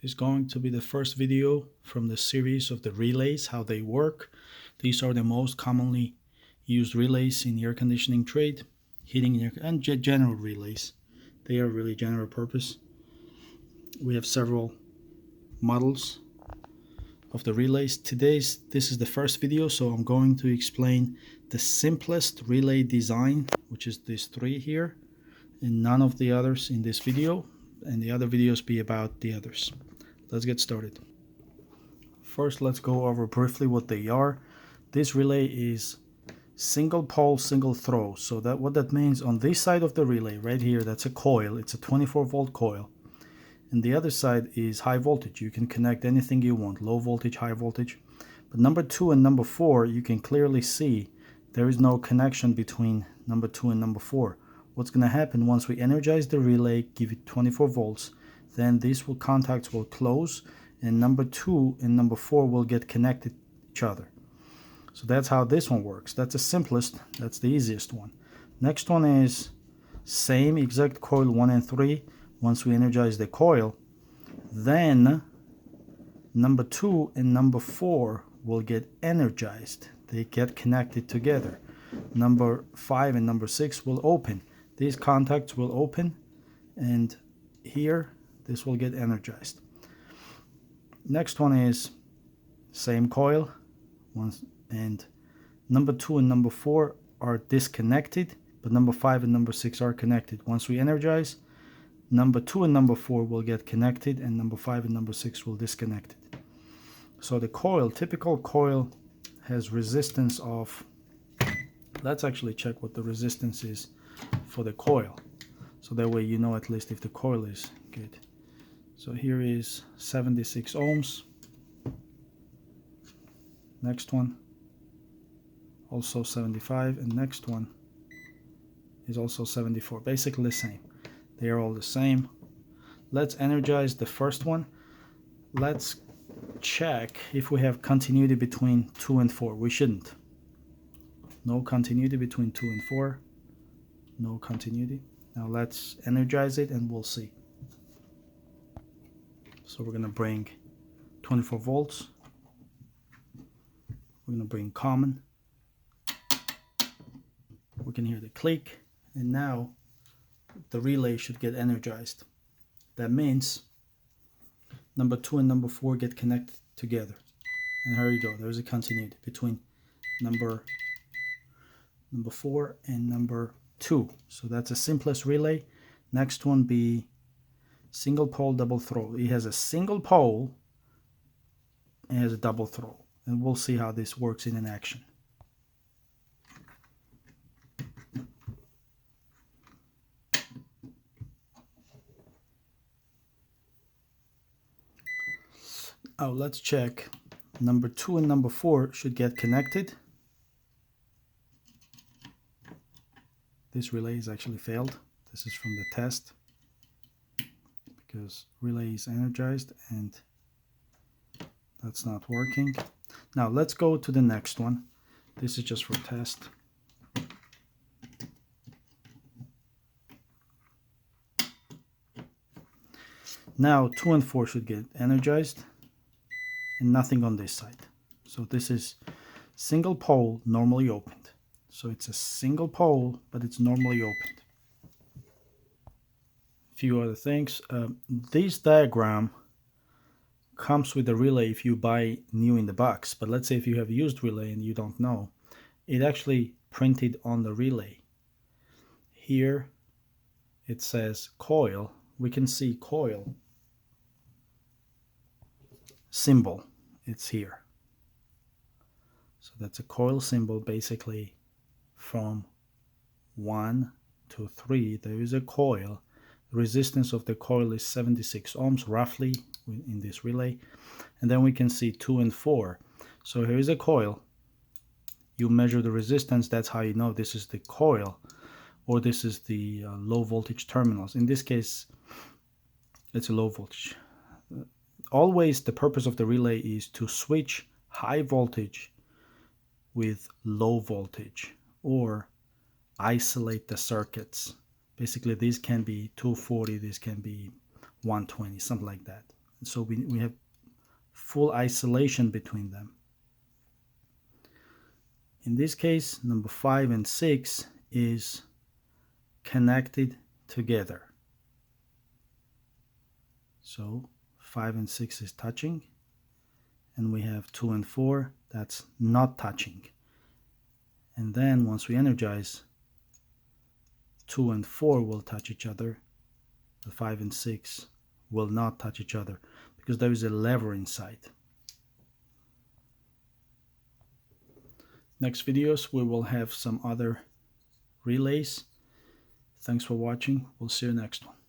is going to be the first video from the series of the relays, how they work. These are the most commonly used relays in air conditioning trade, heating and general relays. They are really general purpose. We have several models of the relays. This is the first video, so I'm going to explain the simplest relay design, which is these three here, and none of the others in this video, and the other videos be about the others. Let's get started. First, let's go over briefly what they are. This relay is single pole, single throw. So that what that means, on this side of the relay right here, that's a coil. It's a 24-volt coil. And the other side is high voltage. You can connect anything you want, low voltage, high voltage. But number 2 and number 4, you can clearly see there is no connection between number 2 and number 4. What's going to happen once we energize the relay, give it 24 volts, then these contacts will close, and number 2 and number 4 will get connected to each other. So that's how this one works. That's the simplest, that's the easiest one. Next one is same exact coil 1 and 3. Once we energize the coil, then number 2 and number 4 will get energized. They get connected together. Number 5 and number 6 will open. These contacts will open, and here this will get energized. Next one is same coil, and number 2 and number 4 are disconnected, but number 5 and number 6 are connected. Once we energize, number 2 and number 4 will get connected, and number 5 and number 6 will disconnect it. So the coil, typical coil, has resistance of, let's actually check what the resistance is for the coil. So that way you know at least if the coil is good. So here is 76 ohms. Next one, also 75, and next one is also 74. Basically the same. They are all the same. Let's energize the first one. Let's check if we have continuity between 2 and 4. We shouldn't. No continuity between 2 and 4. No continuity. Now let's energize it and we'll see. So we're going to bring 24 volts. We're going to bring common. We can hear the click, and now the relay should get energized. That means number 2 and number 4 get connected together. And here you go. There's a continuity between number 4 and number 2. So that's the simplest relay. Next one be single pole, double throw. It has a single pole and has a double throw. And we'll see how this works in action. Oh, let's check. Number 2 and number 4 should get connected. This relay is actually failed. This is from the test, because relay is energized and that's not working. Now let's go to the next one. This is just for test. Now 2 and 4 should get energized, and nothing on this side. So this is single pole, normally opened. So it's a single pole, but it's normally opened. A few other things. This diagram comes with the relay if you buy new in the box. But let's say if you have used relay and you don't know, it actually printed on the relay. Here it says coil. We can see coil symbol. It's here. So that's a coil symbol. Basically from 1 to 3 there is a coil. The resistance of the coil is 76 ohms roughly in this relay. And then we can see 2 and 4. So here is a coil. You measure the resistance. That's how you know this is the coil, or this is the low voltage terminals. In this case it's a low voltage. Always the purpose of the relay is to switch high voltage with low voltage, or isolate the circuits. Basically, these can be 240, this can be 120, something like that. So we have full isolation between them. In this case, number 5 and 6 is connected together. So 5 and 6 is touching, and we have 2 and 4 that's not touching. And then once we energize, 2 and 4 will touch each other, but 5 and 6 will not touch each other because there is a lever inside. Next videos we will have some other relays. Thanks for watching. We'll see you next one.